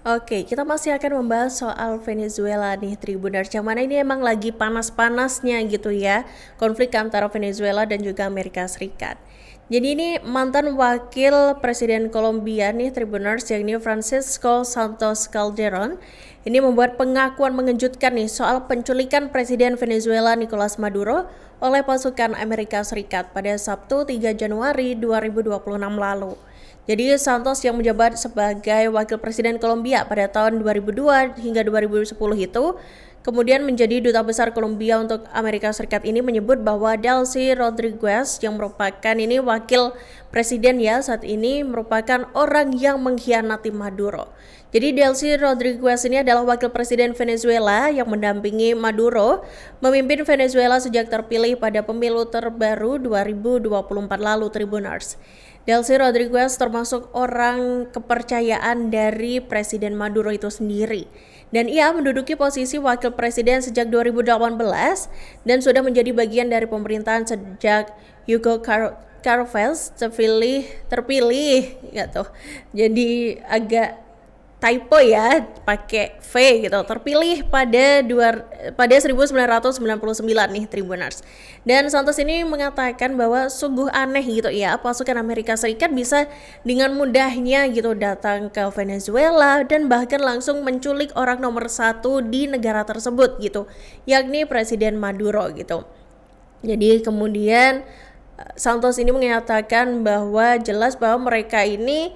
Oke, kita masih akan membahas soal Venezuela nih, Tribuners. Yang mana ini emang lagi panas-panasnya gitu ya, konflik antara Venezuela dan juga Amerika Serikat. Jadi ini mantan wakil Presiden Kolombia nih, Tribuners, yakni Francisco Santos Calderon. Ini membuat pengakuan mengejutkan nih soal penculikan Presiden Venezuela Nicolas Maduro oleh pasukan Amerika Serikat pada Sabtu 3 Januari 2026 lalu. Jadi Santos yang menjabat sebagai wakil presiden Kolombia pada tahun 2002 hingga 2010 itu kemudian menjadi duta besar Kolombia untuk Amerika Serikat ini menyebut bahwa Delcy Rodriguez yang merupakan ini wakil presiden ya saat ini merupakan orang yang mengkhianati Maduro. Jadi Delcy Rodriguez ini adalah wakil presiden Venezuela yang mendampingi Maduro memimpin Venezuela sejak terpilih pada pemilu terbaru 2024 lalu, Tribuners. Delcy Rodriguez termasuk orang kepercayaan dari Presiden Maduro itu sendiri. Dan ia menduduki posisi wakil presiden sejak 2018 dan sudah menjadi bagian dari pemerintahan sejak Hugo Chavez terpilih gitu. Jadi agak typo ya, pakai V gitu. Terpilih pada 1999 nih, Tribuners. Dan Santos ini mengatakan bahwa sungguh aneh gitu ya, pasukan Amerika Serikat bisa dengan mudahnya gitu datang ke Venezuela dan bahkan langsung menculik orang nomor satu di negara tersebut gitu, yakni Presiden Maduro gitu. Jadi kemudian Santos ini mengatakan bahwa jelas bahwa mereka ini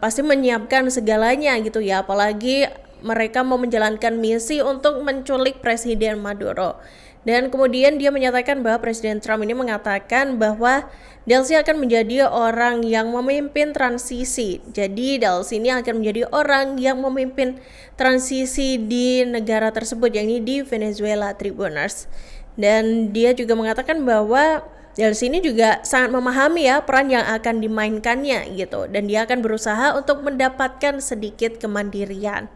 pasti menyiapkan segalanya gitu ya, apalagi mereka mau menjalankan misi untuk menculik Presiden Maduro. Dan kemudian dia menyatakan bahwa Presiden Trump ini mengatakan bahwa Delcy akan menjadi orang yang memimpin transisi. Jadi Delcy ini akan menjadi orang yang memimpin transisi di negara tersebut, yakni di Venezuela, Tribuners. Dan dia juga mengatakan bahwa dari sini juga sangat memahami ya peran yang akan dimainkannya gitu, dan dia akan berusaha untuk mendapatkan sedikit kemandirian.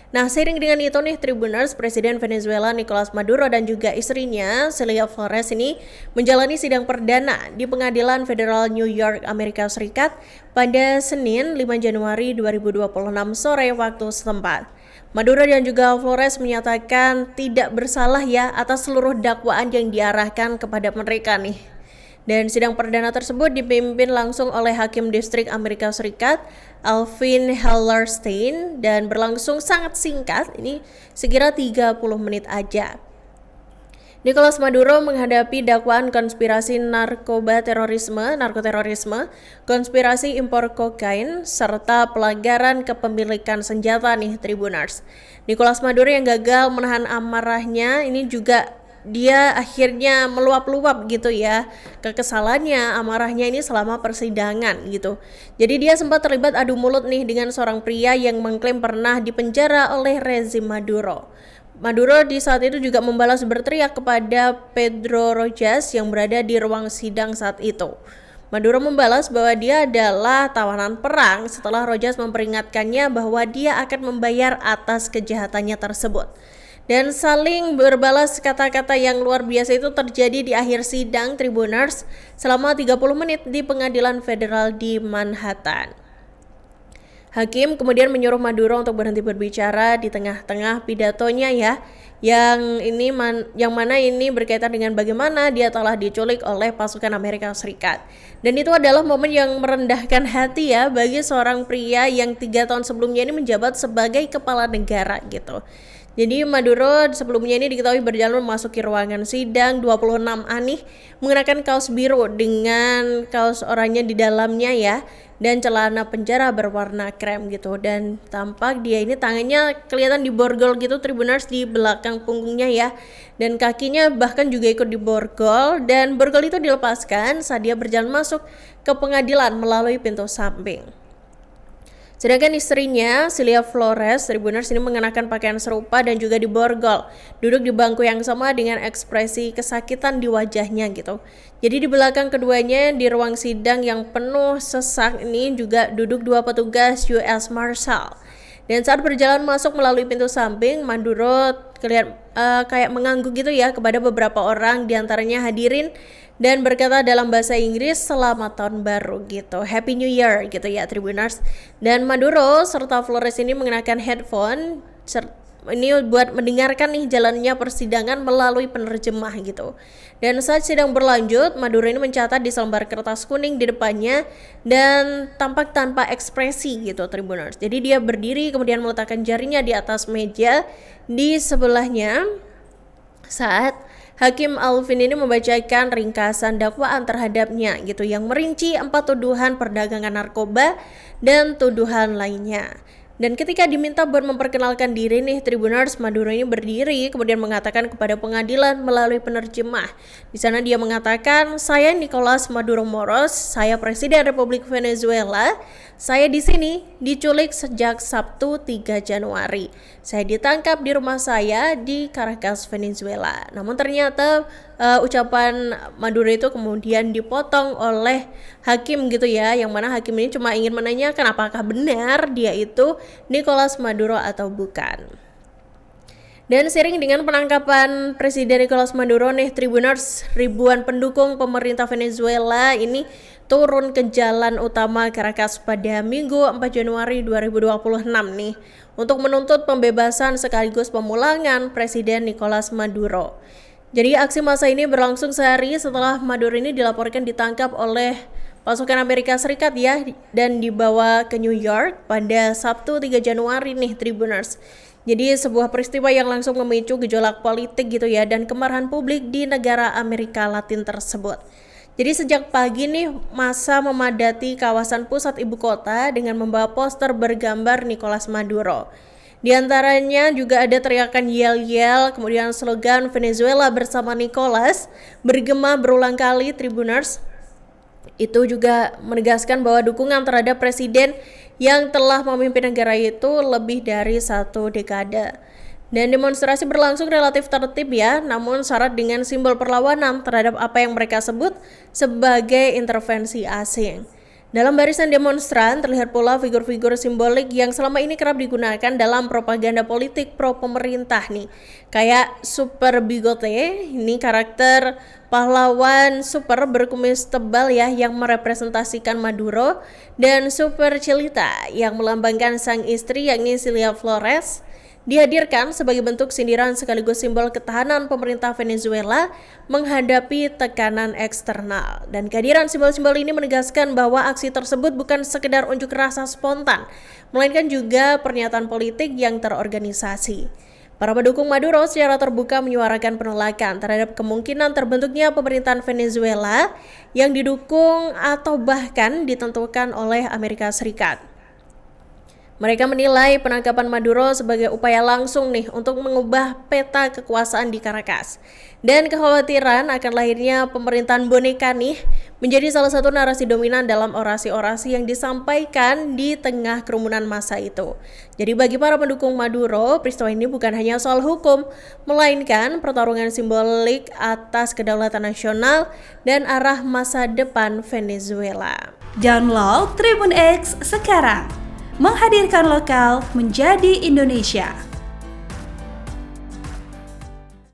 Nah, seiring dengan itu nih, Tribuners, Presiden Venezuela Nicolas Maduro dan juga istrinya Celia Flores ini menjalani sidang perdana di Pengadilan Federal New York, Amerika Serikat pada Senin 5 Januari 2026 sore waktu setempat. Maduro dan juga Flores menyatakan tidak bersalah ya atas seluruh dakwaan yang diarahkan kepada mereka nih. Dan sidang perdana tersebut dipimpin langsung oleh Hakim Distrik Amerika Serikat Alvin Hellerstein dan berlangsung sangat singkat, ini sekira 30 menit aja. Nicolas Maduro menghadapi dakwaan konspirasi narkoterorisme, konspirasi impor kokain, serta pelanggaran kepemilikan senjata nih, Tribuners. Nicolas Maduro yang gagal menahan amarahnya ini juga dia akhirnya meluap-luap gitu ya kekesalannya, amarahnya ini selama persidangan gitu. Jadi dia sempat terlibat adu mulut nih dengan seorang pria yang mengklaim pernah dipenjara oleh rezim Maduro. Maduro di saat itu juga membalas berteriak kepada Pedro Rojas yang berada di ruang sidang saat itu. Maduro membalas bahwa dia adalah tawanan perang setelah Rojas memperingatkannya bahwa dia akan membayar atas kejahatannya tersebut. Dan saling berbalas kata-kata yang luar biasa itu terjadi di akhir sidang, Tribuners, selama 30 menit di Pengadilan Federal di Manhattan. Hakim kemudian menyuruh Maduro untuk berhenti berbicara di tengah-tengah pidatonya ya, yang mana ini berkaitan dengan bagaimana dia telah diculik oleh pasukan Amerika Serikat. Dan itu adalah momen yang merendahkan hati ya bagi seorang pria yang 3 tahun sebelumnya ini menjabat sebagai kepala negara gitu. Jadi Maduro sebelumnya ini diketahui berjalan memasuki ruangan sidang 26A nih mengenakan kaos biru dengan kaos oranye di dalamnya ya, dan celana penjara berwarna krem gitu, dan tampak dia ini tangannya kelihatan diborgol gitu, Tribuners, di belakang punggungnya ya, dan kakinya bahkan juga ikut diborgol, dan borgol itu dilepaskan saat dia berjalan masuk ke pengadilan melalui pintu samping. Sedangkan istrinya, Celia Flores, Tribuners, ini mengenakan pakaian serupa dan juga diborgol, duduk di bangku yang sama dengan ekspresi kesakitan di wajahnya gitu. Jadi di belakang keduanya di ruang sidang yang penuh sesak ini juga duduk 2 petugas US Marshal. Dan saat berjalan masuk melalui pintu samping, Maduro kayak mengangguk gitu ya kepada beberapa orang, diantaranya hadirin dan berkata dalam bahasa Inggris selamat tahun baru gitu, Happy New Year gitu ya Tribuners. Dan Maduro serta Flores ini mengenakan headphone ini buat mendengarkan nih jalannya persidangan melalui penerjemah gitu. Dan saat sidang berlanjut, Maduro ini mencatat di selembar kertas kuning di depannya dan tampak tanpa ekspresi gitu Tribuners. Jadi dia berdiri kemudian meletakkan jarinya di atas meja di sebelahnya saat Hakim Alvin ini membacakan ringkasan dakwaan terhadapnya gitu yang merinci 4 tuduhan perdagangan narkoba dan tuduhan lainnya. Dan ketika diminta buat memperkenalkan diri nih Tribuners, Maduro ini berdiri kemudian mengatakan kepada pengadilan melalui penerjemah. Di sana dia mengatakan, "Saya Nicolas Maduro Moros, saya Presiden Republik Venezuela. Saya di sini diculik sejak Sabtu 3 Januari. Saya ditangkap di rumah saya di Caracas, Venezuela." Namun ternyata ucapan Maduro itu kemudian dipotong oleh hakim gitu ya, yang mana hakim ini cuma ingin menanyakan apakah benar dia itu Nicolas Maduro atau bukan. Dan seiring dengan penangkapan Presiden Nicolas Maduro nih Tribuners, ribuan pendukung pemerintah Venezuela ini turun ke jalan utama Caracas pada Minggu 4 Januari 2026 nih untuk menuntut pembebasan sekaligus pemulangan Presiden Nicolas Maduro. Jadi aksi massa ini berlangsung sehari setelah Maduro ini dilaporkan ditangkap oleh pasukan Amerika Serikat ya dan dibawa ke New York pada Sabtu 3 Januari nih Tribuners. Jadi sebuah peristiwa yang langsung memicu gejolak politik gitu ya dan kemarahan publik di negara Amerika Latin tersebut. Jadi sejak pagi nih massa memadati kawasan pusat ibu kota dengan membawa poster bergambar Nicolas Maduro. Di antaranya juga ada teriakan yel-yel, kemudian slogan Venezuela bersama Nicolas bergema berulang kali Tribuners. Itu juga menegaskan bahwa dukungan terhadap presiden yang telah memimpin negara itu lebih dari 1 dekade. Dan demonstrasi berlangsung relatif tertib ya, namun syarat dengan simbol perlawanan terhadap apa yang mereka sebut sebagai intervensi asing. Dalam barisan demonstran terlihat pula figur-figur simbolik yang selama ini kerap digunakan dalam propaganda politik pro pemerintah nih. Kayak Super Bigote, ini karakter pahlawan super berkumis tebal ya yang merepresentasikan Maduro, dan Super Chilita yang melambangkan sang istri yakni Cilia Flores. Dihadirkan sebagai bentuk sindiran sekaligus simbol ketahanan pemerintah Venezuela menghadapi tekanan eksternal. Dan kehadiran simbol-simbol ini menegaskan bahwa aksi tersebut bukan sekedar unjuk rasa spontan, melainkan juga pernyataan politik yang terorganisasi. Para pendukung Maduro secara terbuka menyuarakan penolakan terhadap kemungkinan terbentuknya pemerintahan Venezuela yang didukung atau bahkan ditentukan oleh Amerika Serikat. Mereka menilai penangkapan Maduro sebagai upaya langsung nih untuk mengubah peta kekuasaan di Caracas. Dan kekhawatiran akan lahirnya pemerintahan boneka nih menjadi salah satu narasi dominan dalam orasi-orasi yang disampaikan di tengah kerumunan massa itu. Jadi bagi para pendukung Maduro, peristiwa ini bukan hanya soal hukum, melainkan pertarungan simbolik atas kedaulatan nasional dan arah masa depan Venezuela. Download Tribun X sekarang. Menghadirkan lokal menjadi Indonesia.